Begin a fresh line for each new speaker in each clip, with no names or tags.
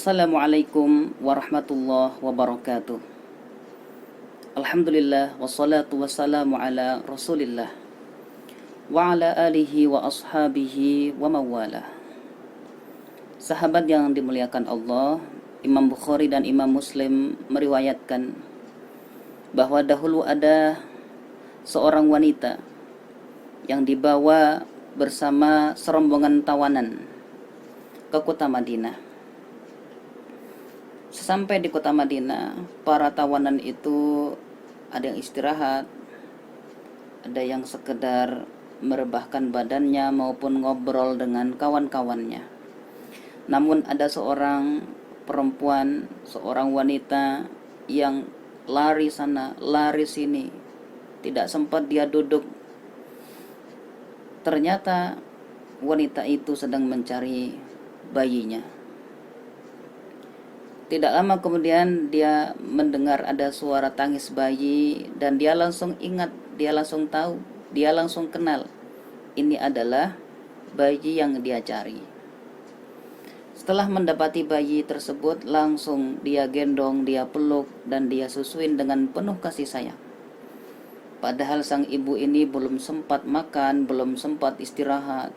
Assalamualaikum warahmatullahi wabarakatuh. Alhamdulillah wassalatu wassalamu ala Rasulillah wa ala alihi wa ashabihi wa mawalah. Sahabat yang dimuliakan Allah, Imam Bukhari dan Imam Muslim meriwayatkan bahwa dahulu ada seorang wanita yang dibawa bersama serombongan tawanan ke kota Madinah. Sesampai di kota Madinah, para tawanan itu ada yang istirahat, ada yang sekedar merebahkan badannya maupun ngobrol dengan kawan-kawannya. Namun ada seorang perempuan, seorang wanita yang lari sana, lari sini, tidak sempat dia duduk. Ternyata wanita itu sedang mencari bayinya. Tidak lama kemudian dia mendengar ada suara tangis bayi dan dia langsung ingat, dia langsung tahu, dia langsung kenal. Ini adalah bayi yang dia cari. Setelah mendapati bayi tersebut, langsung dia gendong, dia peluk dan dia susuin dengan penuh kasih sayang. Padahal sang ibu ini belum sempat makan, belum sempat istirahat.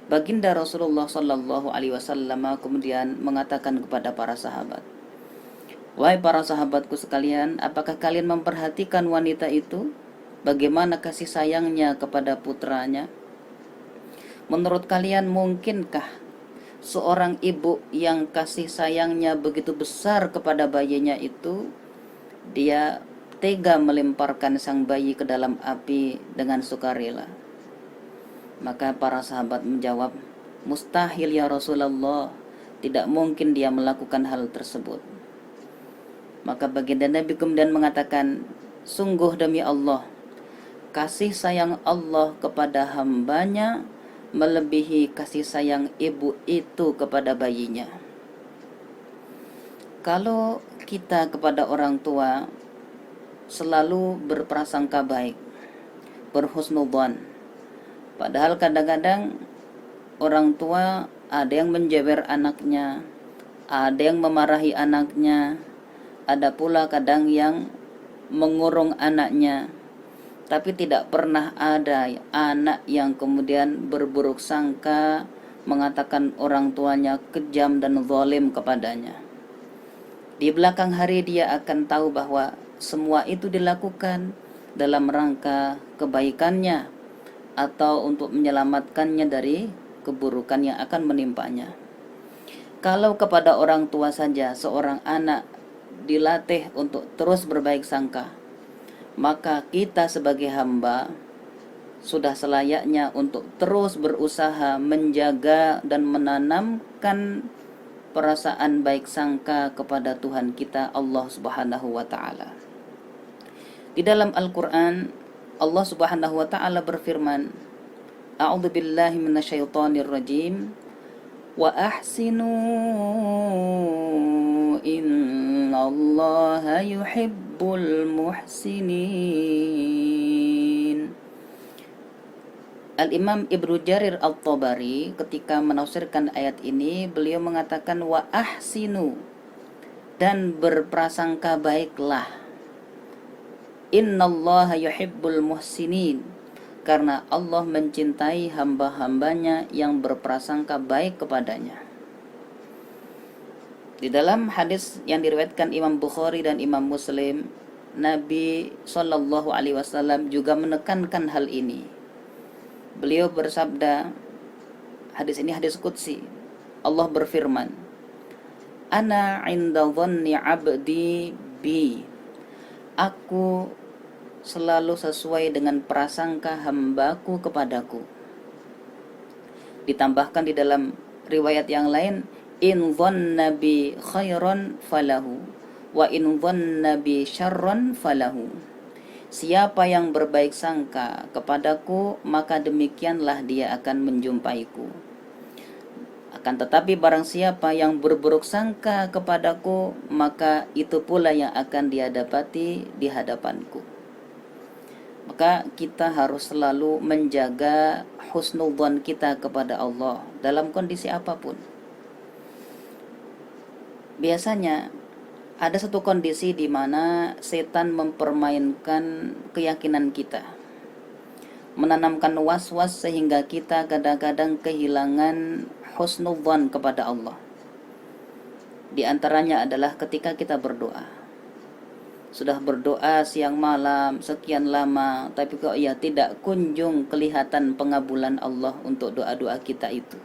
Baginda Rasulullah Sallallahu Alaihi Wasallam kemudian mengatakan kepada para sahabat, "Wahai para sahabatku sekalian, apakah kalian memperhatikan wanita itu? Bagaimana kasih sayangnya kepada putranya? Menurut kalian mungkinkah seorang ibu yang kasih sayangnya begitu besar kepada bayinya itu, dia tega melemparkan sang bayi ke dalam api dengan sukarela?" Maka para sahabat menjawab, "Mustahil ya Rasulullah, tidak mungkin dia melakukan hal tersebut." Maka baginda Nabi kemudian mengatakan, "Sungguh demi Allah, kasih sayang Allah kepada hambanya melebihi kasih sayang ibu itu kepada bayinya." Kalau kita kepada orang tua selalu berprasangka baik, berhusnudzon, padahal kadang-kadang orang tua ada yang menjewer anaknya, ada yang memarahi anaknya, ada pula kadang yang mengurung anaknya, tapi tidak pernah ada anak yang kemudian berburuk sangka, mengatakan orang tuanya kejam dan zalim kepadanya. Di belakang hari dia akan tahu bahwa semua itu dilakukan dalam rangka kebaikannya atau untuk menyelamatkannya dari keburukan yang akan menimpanya. Kalau kepada orang tua saja seorang anak dilatih untuk terus berbaik sangka, maka kita sebagai hamba sudah selayaknya untuk terus berusaha menjaga dan menanamkan perasaan baik sangka kepada Tuhan kita Allah Subhanahu wa taala. Di dalam Al-Qur'an Allah Subhanahu wa taala berfirman, "A'udzu billahi minasyaitonir rajim. Wa ahsinu innallaha yuhibbul muhsinin." Al-Imam Ibnu Jarir At-Tabari ketika menafsirkan ayat ini, beliau mengatakan wa ahsinu, dan berprasangka baiklah. Innallaha yuhibbul muhsinin, karena Allah mencintai hamba-hambanya yang berprasangka baik kepadanya. Di dalam hadis yang diriwayatkan Imam Bukhari dan Imam Muslim, Nabi Shallallahu Alaihi Wasallam juga menekankan hal ini. Beliau bersabda, hadis ini hadis qudsi, Allah berfirman, "Ana 'inda dhanni 'abdi bi." Aku selalu sesuai dengan prasangka hambaku kepadaku. Ditambahkan di dalam riwayat yang lain, in dhanna bi khairan falahu wa in dhanna bi syarran falahu. Siapa yang berbaik sangka kepadaku, maka demikianlah dia akan menjumpaiku. Akan tetapi barang siapa yang berburuk sangka kepadaku, maka itu pula yang akan dia dapati di hadapanku. Maka kita harus selalu menjaga husnudzon kita kepada Allah dalam kondisi apapun. Biasanya ada satu kondisi di mana setan mempermainkan keyakinan kita, menanamkan was-was sehingga kita kadang-kadang kehilangan husnudzan kepada Allah. Di antaranya adalah ketika kita berdoa. Sudah berdoa siang malam sekian lama, tapi kok ya tidak kunjung kelihatan pengabulan Allah untuk doa-doa kita itu.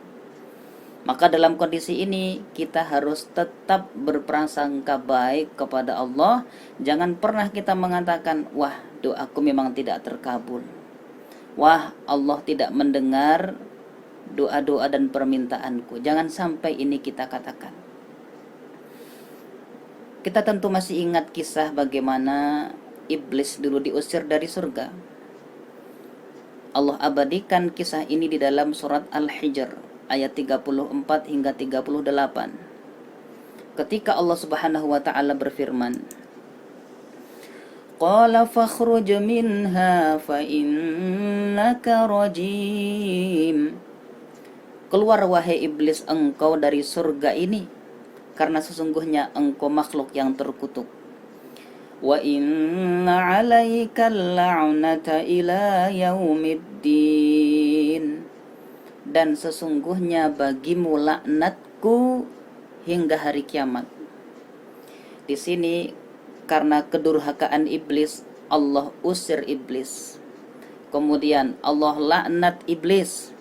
Maka dalam kondisi ini kita harus tetap berprasangka baik kepada Allah. Jangan pernah kita mengatakan, wah doaku memang tidak terkabul, wah Allah tidak mendengar doa-doa dan permintaanku. Jangan sampai ini kita katakan. Kita tentu masih ingat kisah bagaimana iblis dulu diusir dari surga. Allah abadikan kisah ini di dalam surat Al-Hijr ayat 34 hingga 38. Ketika Allah Subhanahu wa taala berfirman, Qala fakhruj minha fa innaka rajim. Keluar wahai iblis engkau dari surga ini, karena sesungguhnya engkau makhluk yang terkutuk. Wa inna 'alaikal la'nata ila yaumiddin. Dan sesungguhnya bagimu laknatku hingga hari kiamat. Di sini karena kedurhakaan iblis, Allah usir iblis. Kemudian Allah laknat iblis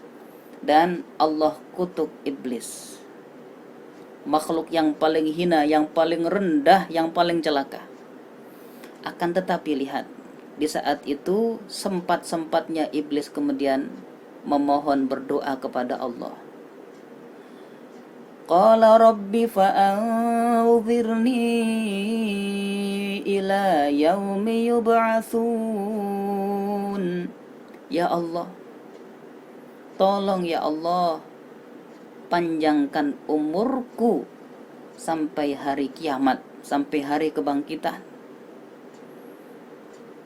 dan Allah kutuk iblis. Makhluk yang paling hina, yang paling rendah, yang paling celaka. Akan tetapi lihat, di saat itu sempat-sempatnya iblis kemudian memohon berdoa kepada Allah. Qala rabbi fa'anzirni ila yaumi yub'atsun. Ya Allah, tolong ya Allah, panjangkan umurku sampai hari kiamat, sampai hari kebangkitan.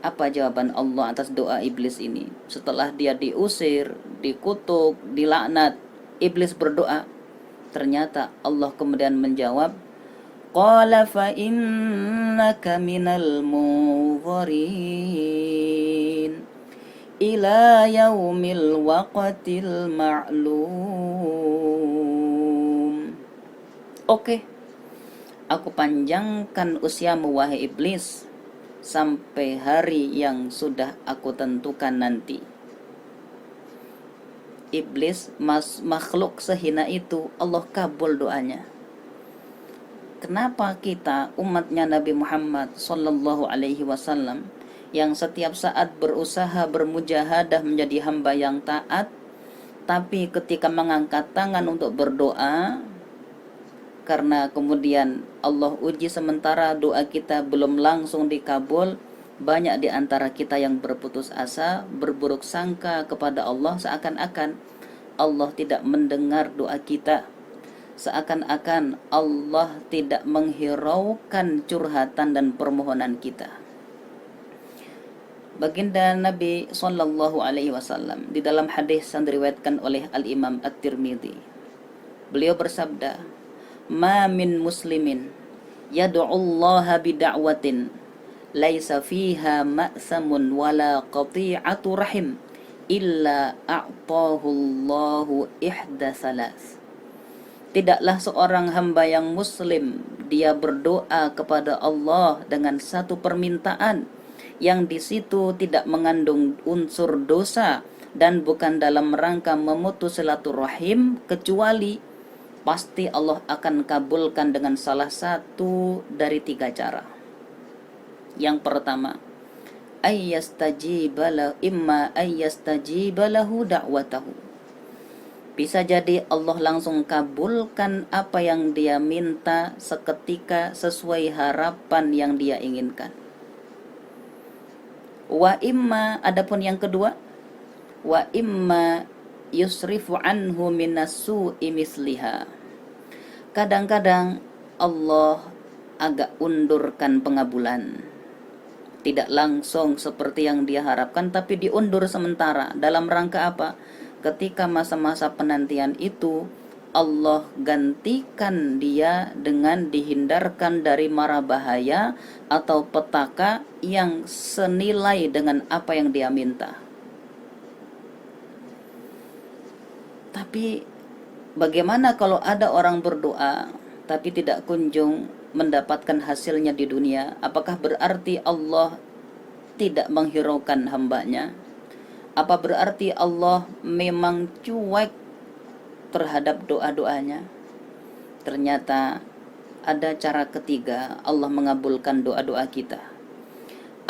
Apa jawaban Allah atas doa iblis ini? Setelah dia diusir, dikutuk, dilaknat, iblis berdoa. Ternyata Allah kemudian menjawab, Qala fa innaka minal munzirin ila yaumil waqtil ma'lum. Oke, aku panjangkan usiamu wahai iblis sampai hari yang sudah aku tentukan nanti. Iblis, makhluk sehina itu, Allah kabul doanya. Kenapa kita umatnya Nabi Muhammad sallallahu alaihi wasallam yang setiap saat berusaha bermujahadah menjadi hamba yang taat, tapi ketika mengangkat tangan untuk berdoa, karena kemudian Allah uji sementara doa kita belum langsung dikabul, banyak di antara kita yang berputus asa, berburuk sangka kepada Allah, seakan-akan Allah tidak mendengar doa kita, seakan-akan Allah tidak menghiraukan curhatan dan permohonan kita. Baginda Nabi sallallahu alaihi wasallam di dalam hadis yang diriwayatkan oleh Al-Imam At-Tirmidzi, beliau bersabda, "Ma min muslimin yad'ullaha bida'watin laisa fiha ma'samun wala qati'atu rahim illa a'tahu Allahu ihda salas." Tidaklah seorang hamba yang muslim dia berdoa kepada Allah dengan satu permintaan yang di situ tidak mengandung unsur dosa dan bukan dalam rangka memutus silaturahim, kecuali pasti Allah akan kabulkan dengan salah satu dari 3 cara. Yang pertama, imma ayyastajibalahu da'watahu. Bisa jadi Allah langsung kabulkan apa yang dia minta seketika sesuai harapan yang dia inginkan. Wa imma, adapun yang kedua, wa imma yusrifu anhu minassu'i misliha. Kadang-kadang Allah agak undurkan pengabulan, tidak langsung seperti yang dia harapkan, tapi diundur sementara. Dalam rangka apa? Ketika masa-masa penantian itu Allah gantikan dia dengan dihindarkan dari mara bahaya atau petaka yang senilai dengan apa yang dia minta. Tapi bagaimana kalau ada orang berdoa tapi tidak kunjung mendapatkan hasilnya di dunia? Apakah berarti Allah tidak menghiraukan hambanya? Apa berarti Allah memang cuek terhadap doa-doanya? Ternyata ada cara ketiga Allah mengabulkan doa-doa kita.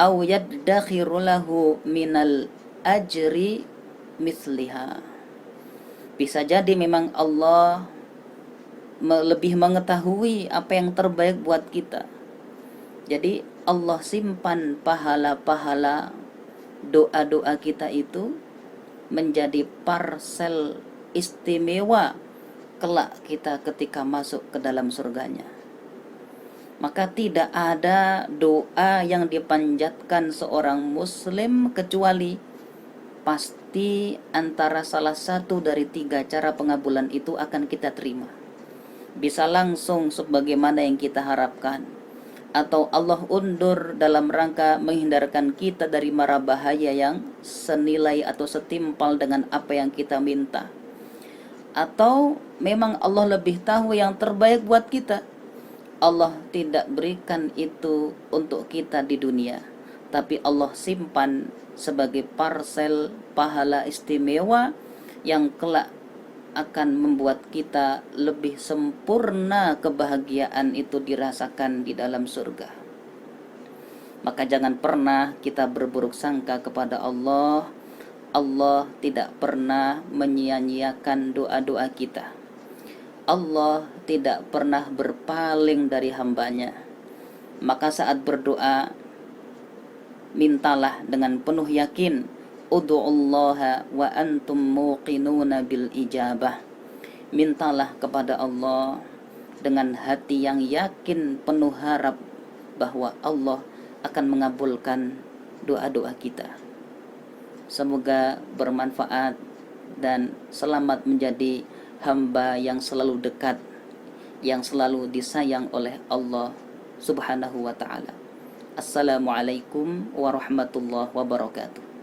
Au yaddakhiru lahu minal ajri misliha. Bisa jadi memang Allah lebih mengetahui apa yang terbaik buat kita. Jadi Allah simpan pahala-pahala doa-doa kita itu menjadi parsel istimewa kelak kita ketika masuk ke dalam surganya. Maka tidak ada doa yang dipanjatkan seorang muslim kecuali pasti antara salah satu dari 3 cara pengabulan itu akan kita terima. Bisa langsung sebagaimana yang kita harapkan, atau Allah undur dalam rangka menghindarkan kita dari mara bahaya yang senilai atau setimpal dengan apa yang kita minta. Atau memang Allah lebih tahu yang terbaik buat kita. Allah tidak berikan itu untuk kita di dunia, tapi Allah simpan sebagai parsel pahala istimewa yang kelak akan membuat kita lebih sempurna kebahagiaan itu dirasakan di dalam surga. Maka jangan pernah kita berburuk sangka kepada Allah. Allah tidak pernah menyia-nyiakan doa-doa kita. Allah tidak pernah berpaling dari hambanya. Maka saat berdoa, mintalah dengan penuh yakin. Ud'ullaha wa antum muqinuna bil ijabah. Mintalah kepada Allah dengan hati yang yakin penuh harap bahwa Allah akan mengabulkan doa-doa kita. Semoga bermanfaat dan selamat menjadi hamba yang selalu dekat, yang selalu disayang oleh Allah Subhanahu wa ta'ala. Assalamualaikum warahmatullahi wabarakatuh.